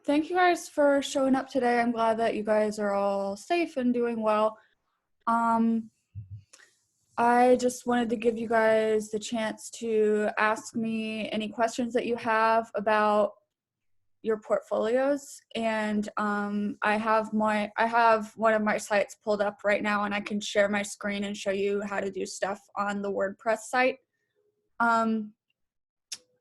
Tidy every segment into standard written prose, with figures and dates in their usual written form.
Thank you guys for showing up today. I'm glad that you guys are all safe and doing well. Um, I just wanted to give you guys the chance to ask me any questions that you have about your portfolios, and I have one of my sites pulled up right now, and I can share my screen and show you how to do stuff on the WordPress site.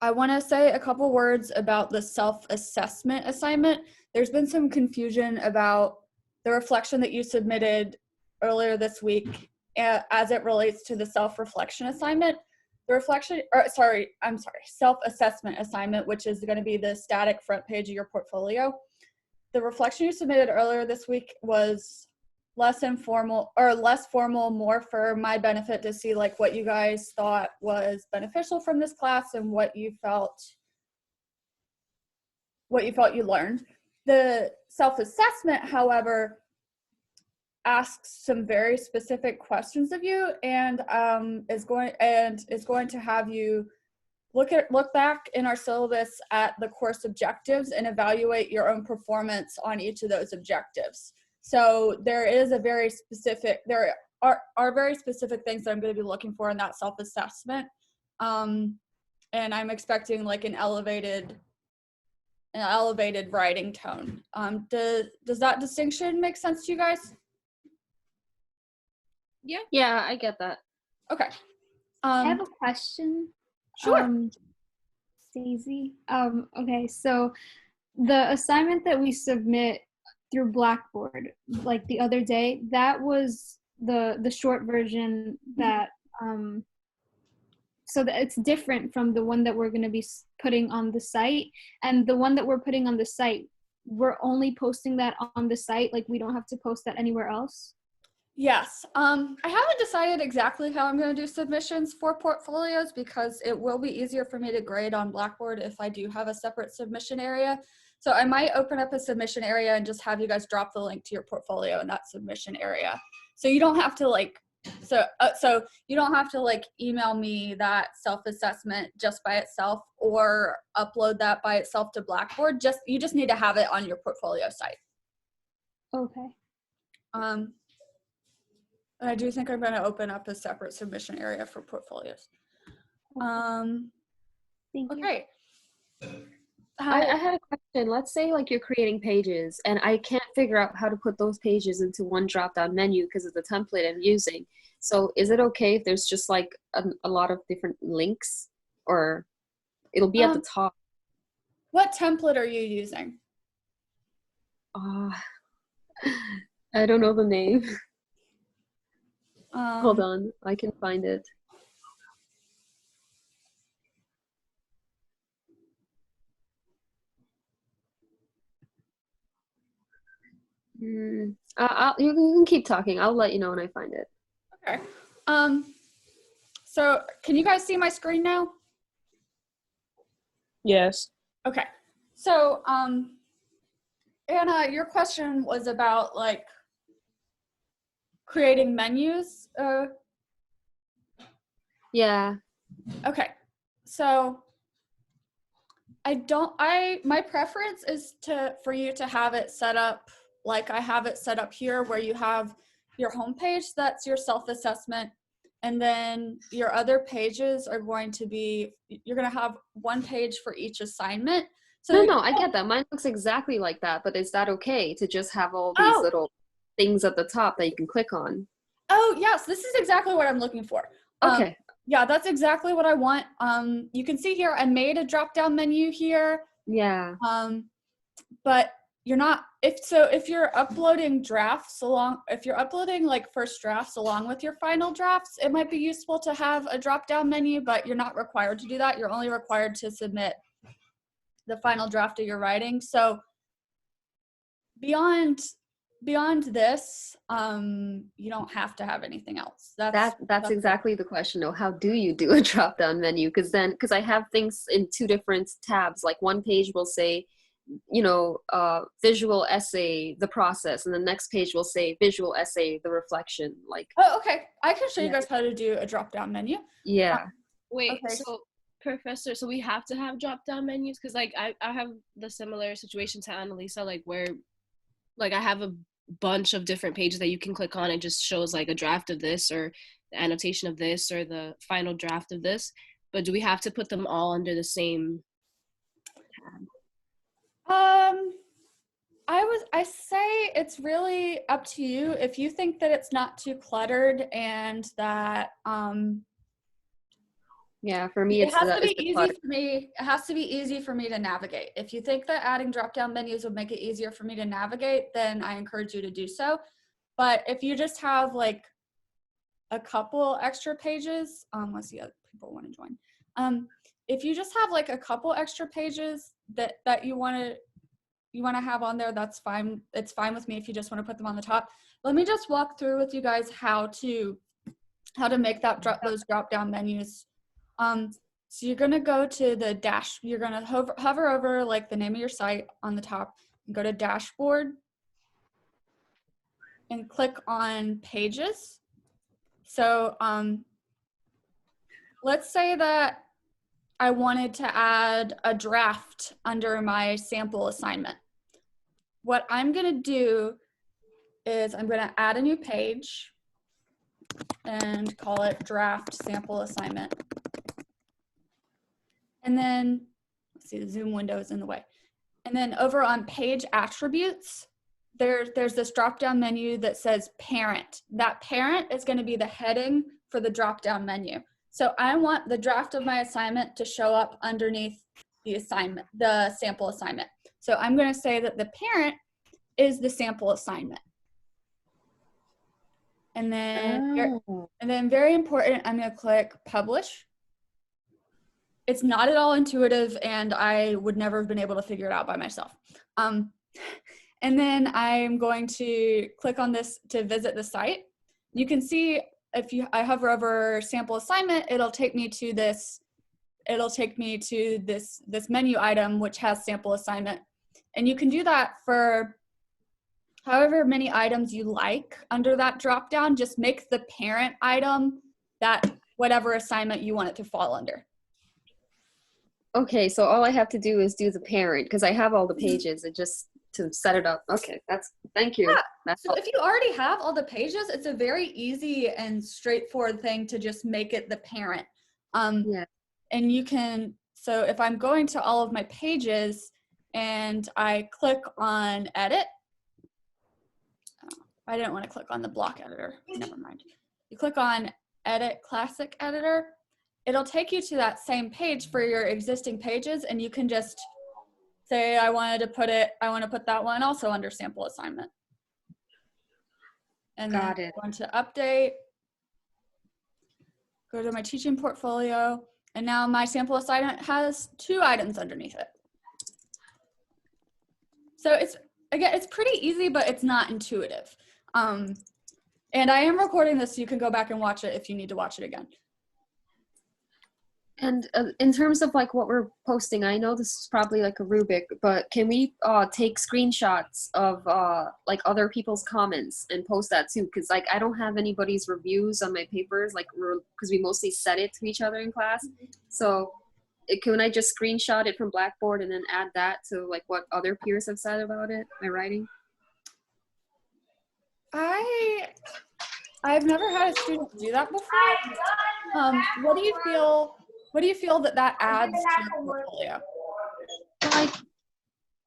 I want to say a couple words about the self-assessment assignment. There's been some confusion about the reflection that you submitted earlier this week as it relates to the self-reflection assignment. The self-assessment assignment, which is going to be the static front page of your portfolio. The reflection you submitted earlier this week was less formal, more for my benefit to see like what you guys thought was beneficial from this class and what you felt you learned. The self-assessment, however, asks some very specific questions of you, and is going to have you look back in our syllabus at the course objectives and evaluate your own performance on each of those objectives. So there are very specific things that I'm going to be looking for in that self-assessment, and I'm expecting like an elevated writing tone. Does that distinction make sense to you guys? Yeah, I get that. Okay. I have a question. Sure. Stacey. Okay, so the assignment that we submit through Blackboard, like the other day, that was the short version that so that it's different from the one that we're going to be putting on the site. And the one that we're putting on the site, we're only posting that on the site, like we don't have to post that anywhere else? Yes. I haven't decided exactly how I'm going to do submissions for portfolios because it will be easier for me to grade on Blackboard if I do have a separate submission area. So I might open up a submission area and just have you guys drop the link to your portfolio in that submission area. So you don't have to email me that self-assessment just by itself or upload that by itself to Blackboard. You just need to have it on your portfolio site. Okay. I do think I'm going to open up a separate submission area for portfolios. Thank you. Okay. I had a question. Let's say like you're creating pages and I can't figure out how to put those pages into one drop-down menu because of the template I'm using. So is it okay if there's just like a lot of different links, or it'll be at the top? What template are you using? I don't know the name. Hold on, I can find it. You can keep talking. I'll let you know when I find it. Okay. So can you guys see my screen now? Yes. Okay. So, Anna, your question was about like creating menus. Yeah. Okay. So my preference is for you to have it set up like I have it set up here, where you have your home page, that's your self-assessment, and then your other pages are going to be, you're going to have one page for each assignment. So no, I get that. Mine looks exactly like that, but is that okay to just have all these little things at the top that you can click on? Oh, yes, this is exactly what I'm looking for. Okay. Yeah, that's exactly what I want. You can see here, I made a drop-down menu here. Yeah. But you're not, if you're uploading like first drafts along with your final drafts, it might be useful to have a drop-down menu, but you're not required to do that. You're only required to submit the final draft of your writing. So beyond this, you don't have to have anything else. That's exactly the question though. How do you do a drop-down menu? Because I have things in two different tabs. Like one page will say, visual essay, the process, and the next page will say visual essay, the reflection. Like, oh, okay, I can show you guys how to do a drop-down menu. Yeah. Wait, okay. So Professor, so we have to have drop down menus? Because like I have the similar situation to Annalisa, like where like I have a bunch of different pages that you can click on. It just shows like a draft of this or the annotation of this or the final draft of this. But do we have to put them all under the same tab? I say it's really up to you. If you think that it's not too cluttered and that Yeah, for me, it has to be it's the easy clutter. for me. It has to be easy for me to navigate. If you think that adding drop-down menus would make it easier for me to navigate, then I encourage you to do so. But if you just have like a couple extra pages, let's see, other people want to join. If you just have like a couple extra pages that you want to have on there, that's fine. It's fine with me if you just want to put them on the top. Let me just walk through with you guys how to make those drop-down menus. So you're going to go to the dash, you're going to hover over like the name of your site on the top and go to dashboard and click on pages. So let's say that I wanted to add a draft under my sample assignment. What I'm going to do is I'm going to add a new page and call it draft sample assignment. And then, let's see, the Zoom window is in the way. And then over on page attributes, there's this drop-down menu that says parent. That parent is going to be the heading for the drop-down menu. So I want the draft of my assignment to show up underneath the sample assignment. So I'm going to say that the parent is the sample assignment. And then, very important, I'm going to click publish. It's not at all intuitive, and I would never have been able to figure it out by myself. And then I'm going to click on this to visit the site. You can see if I hover over sample assignment, it'll take me to this menu item which has sample assignment. And you can do that for however many items you like under that drop down. Just make the parent item that whatever assignment you want it to fall under. Okay, so all I have to do is do the parent because I have all the pages and just to set it up. Okay, thank you. Yeah. So if you already have all the pages, it's a very easy and straightforward thing to just make it the parent. Yeah. And you can, so if I'm going to all of my pages and I click on edit, I didn't want to click on the block editor, never mind. You click on edit classic editor, it'll take you to that same page for your existing pages, and you can just say, I want to put that one also under sample assignment. And Got then it. I'm going to update, go to my teaching portfolio, and now my sample assignment has 2 items underneath it. So it's pretty easy, but it's not intuitive. And I am recording this, so you can go back and watch it if you need to watch it again. And in terms of like what we're posting, I know this is probably like a rubric, but can we take screenshots of like other people's comments and post that too? Because like I don't have anybody's reviews on my papers, like because we mostly set it to each other in class. So can I just screenshot it from Blackboard and then add that to like what other peers have said about it, my writing? I've never had a student do that before. What do you feel that adds to your portfolio? Like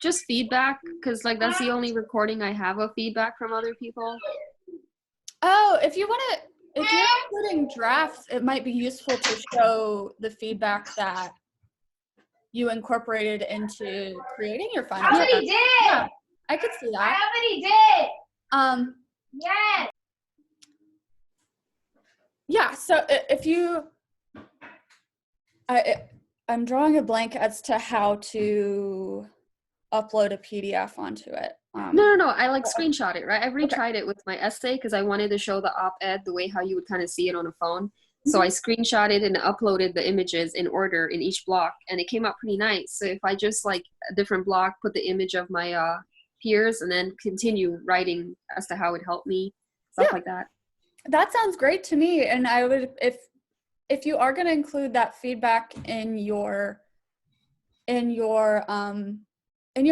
just feedback, because like that's the only recording I have of feedback from other people. Oh, if you're including drafts, it might be useful to show the feedback that you incorporated into creating your final. I already did. Yeah, I could see that. I already did. Yes. Yeah, so if you, I'm drawing a blank as to how to upload a PDF onto it. No, I like screenshot it, right? I've retried it with my essay because I wanted to show the op-ed the way how you would kind of see it on a phone. So I screenshotted and uploaded the images in order in each block, and it came out pretty nice. So if I just like a different block, put the image of my peers, and then continue writing as to how it helped me, stuff like that. That sounds great to me. And I would, if you are going to include that feedback in your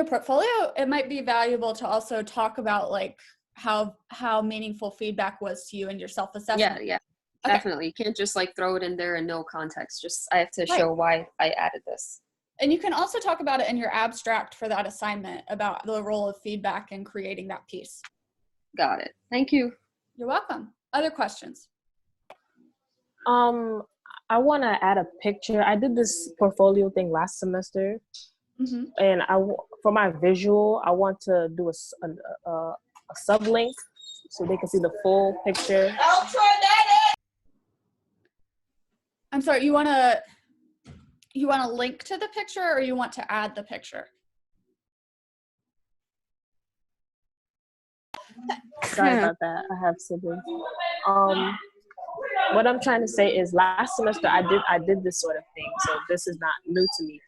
portfolio, it might be valuable to also talk about like how meaningful feedback was to you in your self-assessment. Yeah, Okay. definitely. You can't just like throw it in there in no context. Just I have to Right. show why I added this. And you can also talk about it in your abstract for that assignment about the role of feedback in creating that piece. Got it. Thank you. You're welcome. Other questions? I want to add a picture. I did this portfolio thing last semester, and for my visual, I want to do a sublink so they can see the full picture. I'm sorry, you want to link to the picture or you want to add the picture? Sorry about that. I have siblings. What I'm trying to say is last semester I did this sort of thing, so this is not new to me.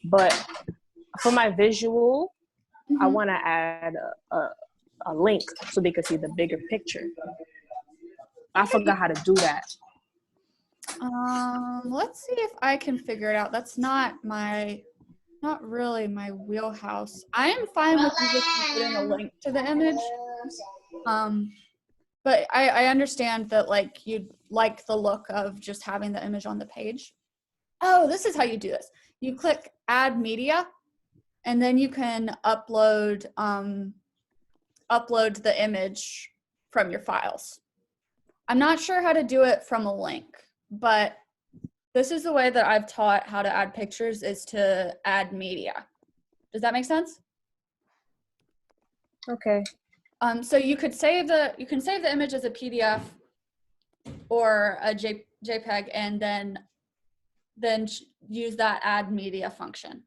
But for my visual, I want to add a link so they can see the bigger picture. I forgot how to do that. Let's see if I can figure it out. That's not really my wheelhouse. I am fine with you just putting a link to the image. But I understand that like you'd like the look of just having the image on the page. Oh, this is how you do this. You click add media and then you can upload the image from your files. I'm not sure how to do it from a link, but this is the way that I've taught how to add pictures is to add media. Does that make sense? Okay. So you can save the image as a PDF or a JPEG and then use that add media function.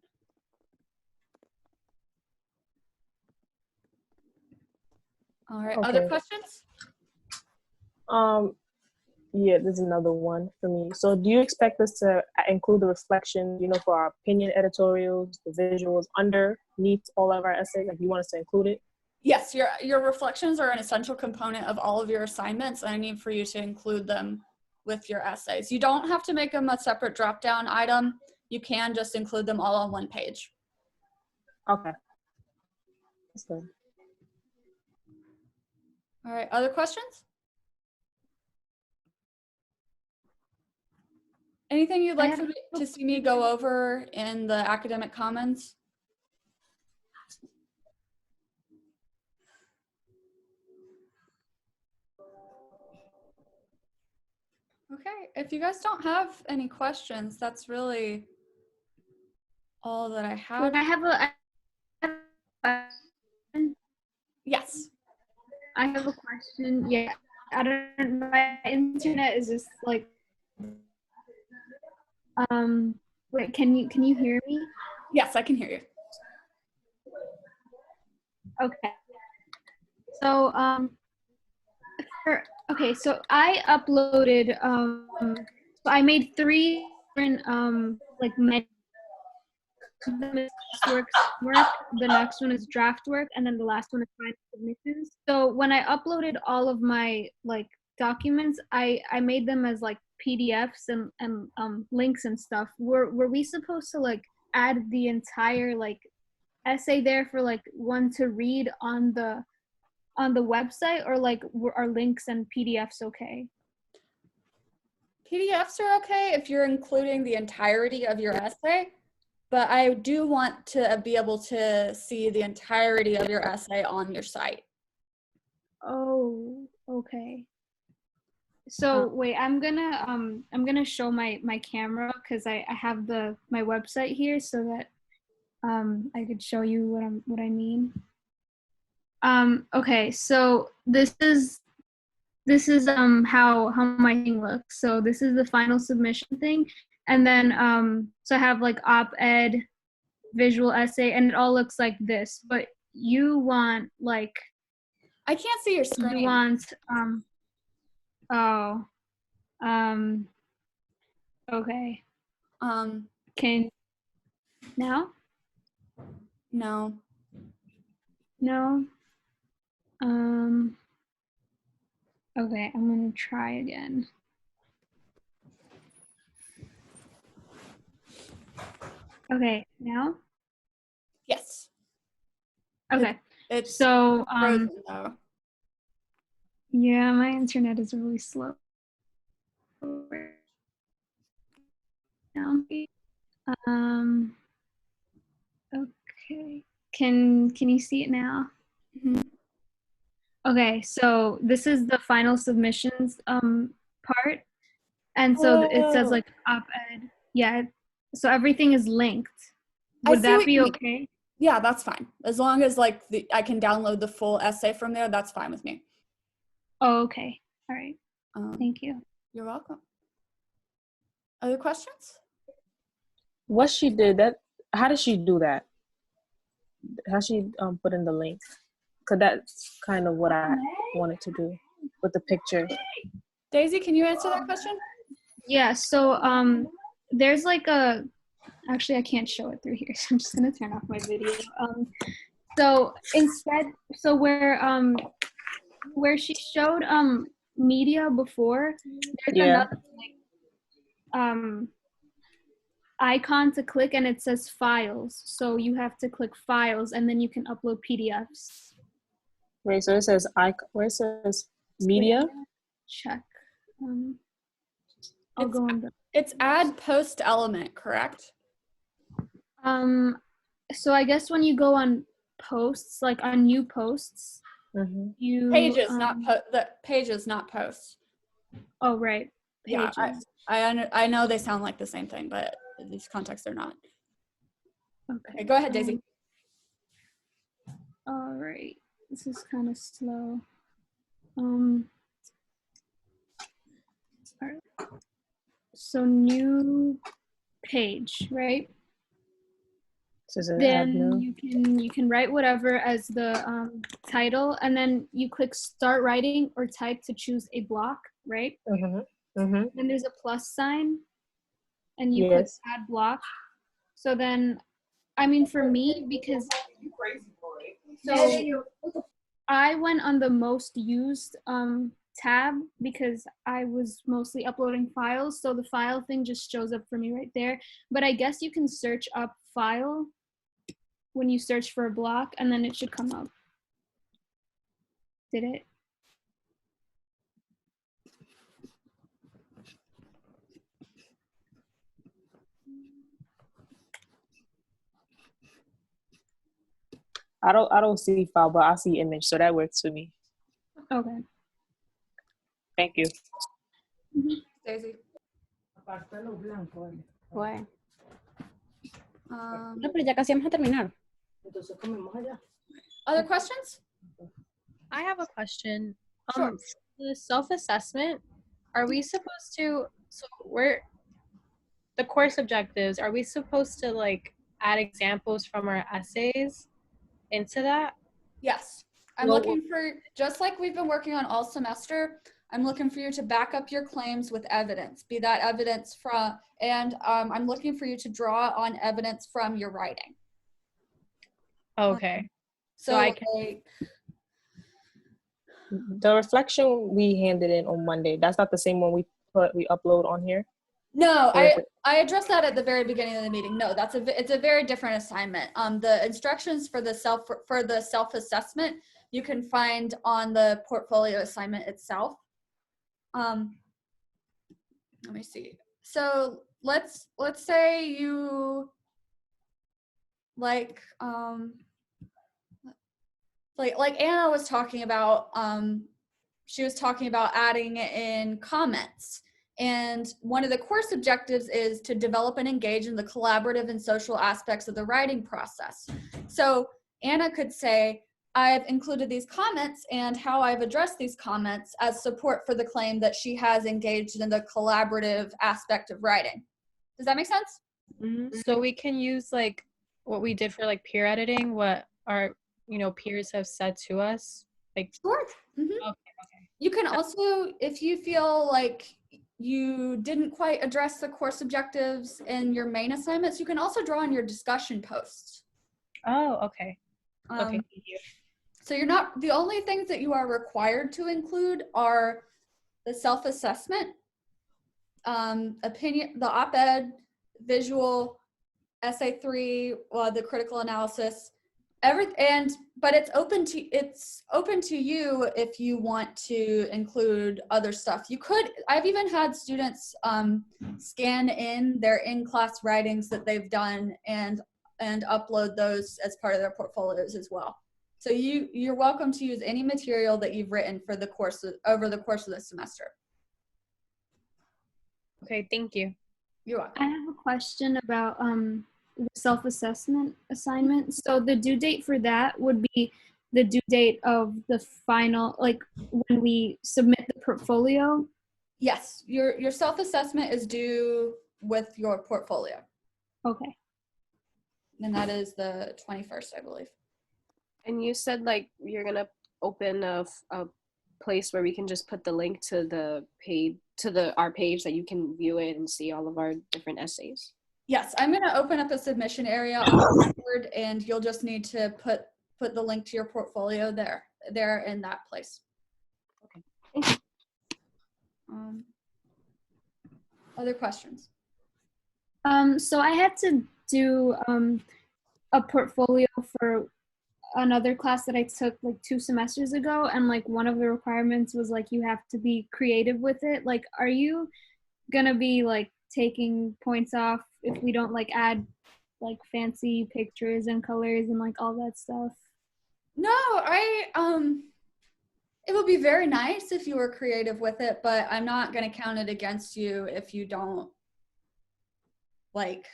All right, Okay. Other questions? Yeah, there's another one for me. So do you expect us to include the reflection, for our opinion editorials, the visuals underneath all of our essays? Like you want us to include it? Yes, your reflections are an essential component of all of your assignments, and I need for you to include them with your essays. You don't have to make them a separate drop-down item. You can just include them all on one page. Okay. That's good. All right, other questions? Anything you'd like to see me go over in the academic commons? Okay, if you guys don't have any questions, that's really all that I have. I have a Yes. I have a question. Yeah, I don't. My internet is just like. Wait. Can you hear me? Yes, I can hear you. Okay. So okay. So I uploaded. So I made 3 different like work. The next one is draft work, and then the last one is final submissions. So when I uploaded all of my like documents, I made them as like PDFs and links and stuff. Were we supposed to like add the entire like essay there for like one to read on the website, or like are links and PDFs okay? PDFs are okay if you're including the entirety of your essay, but I do want to be able to see the entirety of your essay on your site. Oh, okay. So wait, I'm gonna show my camera because I have my website here so that I could show you what I mean. Okay, so this is how my thing looks. So this is the final submission thing, and then so I have like op-ed, visual essay, and it all looks like this. But you want like I can't see your screen. you want okay. Can now? No. No. Okay, I'm gonna try again. Okay, now? Yes. Okay. It's So, frozen though. yeah, my internet is really slow. Now. Okay. Can you see it now? Mhm. Okay, so this is the final submissions part. And so it says Oh. like op-ed. Yeah. So everything is linked. I Would see that what be you mean. okay? Yeah, that's fine. As long as like I can download the full essay from there, that's fine with me. Oh, okay. All right. Um, Thank you. You're welcome. Other questions? What she did that? How did she do that? How she put in the link? Cause that's kind of what I wanted to do with the picture. Daisy, can you answer that question? Yeah, so there's like a actually I can't show it through here, so I'm just gonna turn off my video. So instead, so where she showed media before, there's Yeah. another like icon to click and it says files. So you have to click files and then you can upload PDFs. Wait, so it says where it says media. Check. I'll go on the It's add post element, correct? so I guess when you go on posts, like on new posts, Mm-hmm. you Pages, the pages, not posts. oh right. Pages. Yeah, I know they sound like the same thing, but in these contexts they're not. Okay. Okay, go ahead, Daisy. All right. This is kind of slow. All right. So new page, right? Says it Then admin. you can write whatever as the title, and then you click start writing or type to choose a block, right? Mm-hmm. Mm-hmm. Then there's a plus sign, and you click Yes. add block. So then, I mean, for me, because so I went on the most used tab because I was mostly uploading files. So the file thing just shows up for me right there. But I guess you can search up file when you search for a block and then it should come up. Did it? I don't see file, but I see image, so that works for me. Okay. Thank you. Daisy. Bueno, Um, no, pero ya casi vamos a terminar. Other questions? I have a question. Sure. The self-assessment, are we supposed to, so we're, the course objectives, are we supposed to like add examples from our essays into that? Yes. I'm Well, looking for, just like we've been working on all semester, I'm looking for you to back up your claims with evidence, be that evidence from, and I'm looking for you to draw on evidence from your writing. Okay. So I can- like, The reflection we handed in on Monday, that's not the same one we upload on here. no, Or is it? I addressed that at the very beginning of the meeting. No, it's a very different assignment. The instructions for the self-assessment you can find on the portfolio assignment itself. Let me see. So let's say you like Anna was talking about, she was talking about adding in comments. And one of the course objectives is to develop and engage in the collaborative and social aspects of the writing process. So Anna could say, I've included these comments and how I've addressed these comments as support for the claim that she has engaged in the collaborative aspect of writing. Does that make sense? So we can use like what we did for like peer editing, what our, peers have said to us. Like, Sure. Mm-hmm. Okay. You can also, if you feel like you didn't quite address the course objectives in your main assignments, you can also draw on your discussion posts. Oh, okay. Okay, Um, thank you. So you're not, the only things that you are required to include are the self-assessment, opinion, the op-ed, visual, essay 3, the critical analysis, but it's open to you if you want to include other stuff. I've even had students scan in their in-class writings that they've done and upload those as part of their portfolios as well. So you're welcome to use any material that you've written for the course over the course of the semester. Okay, thank you. You're welcome. I have a question about the self-assessment assignment. So the due date for that would be the due date of the final, like when we submit the portfolio? Yes, your self-assessment is due with your portfolio. Okay. And that is the 21st, I believe. And you said like you're gonna open a place where we can just put the link to the page, to our page, that you can view it and see all of our different essays. Yes, I'm going to open up a submission area on Blackboard, and you'll just need to put the link to your portfolio there in that place. Okay. Other questions? So I had to do a portfolio for another class that I took like 2 semesters ago, and like one of the requirements was like you have to be creative with it. Like, are you gonna be like taking points off if we don't like add like fancy pictures and colors and like all that stuff? No, it would be very nice if you were creative with it, but I'm not going to count it against you if you don't like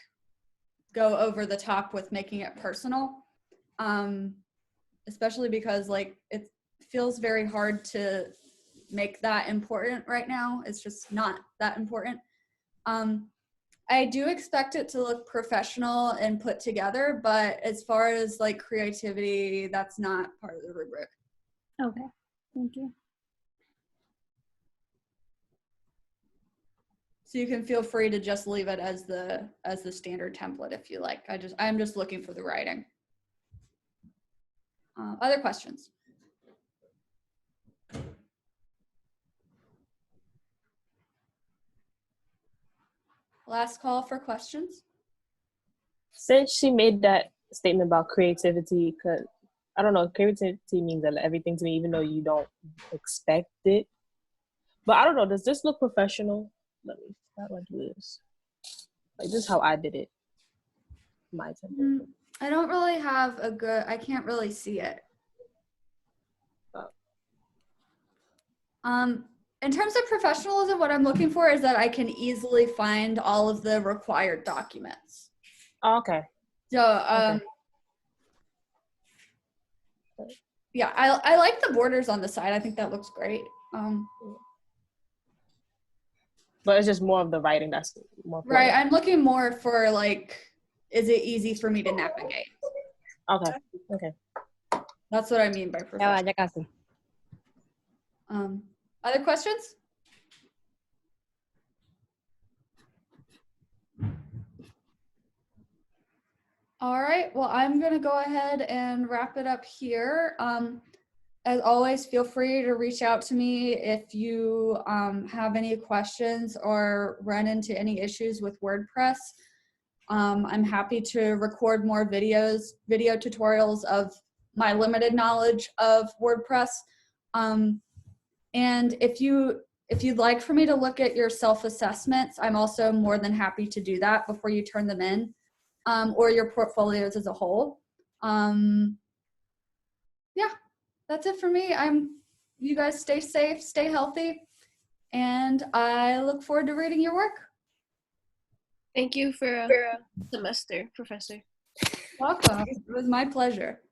go over the top with making it personal. Especially because like it feels very hard to make that important right now. It's just not that important. I do expect it to look professional and put together, but as far as like creativity, that's not part of the rubric. Okay, thank you. So you can feel free to just leave it as the standard template if you like. I'm just looking for the writing. Other questions? Last call for questions. Since she made that statement about creativity, because I don't know, creativity means everything to me, even though you don't expect it. But I don't know, does this look professional? How do I do this? Like, this is how I did it. My template. I don't really have I can't really see it. In terms of professionalism, what I'm looking for is that I can easily find all of the required documents. Oh, okay. So, Okay. yeah, I like the borders on the side. I think that looks great. But it's just more of the writing that's more Right, important. I'm looking more for like, is it easy for me to navigate? Okay. Okay. That's what I mean by professional. Other questions? All right, well, I'm gonna go ahead and wrap it up here. As always, feel free to reach out to me if you have any questions or run into any issues with WordPress. I'm happy to record more video tutorials of my limited knowledge of WordPress. And if you'd like for me to look at your self-assessments, I'm also more than happy to do that before you turn them in, or your portfolios as a whole. Yeah, that's it for me. You guys stay safe, stay healthy, and I look forward to reading your work. Thank you for a semester, Professor. Welcome. It was my pleasure.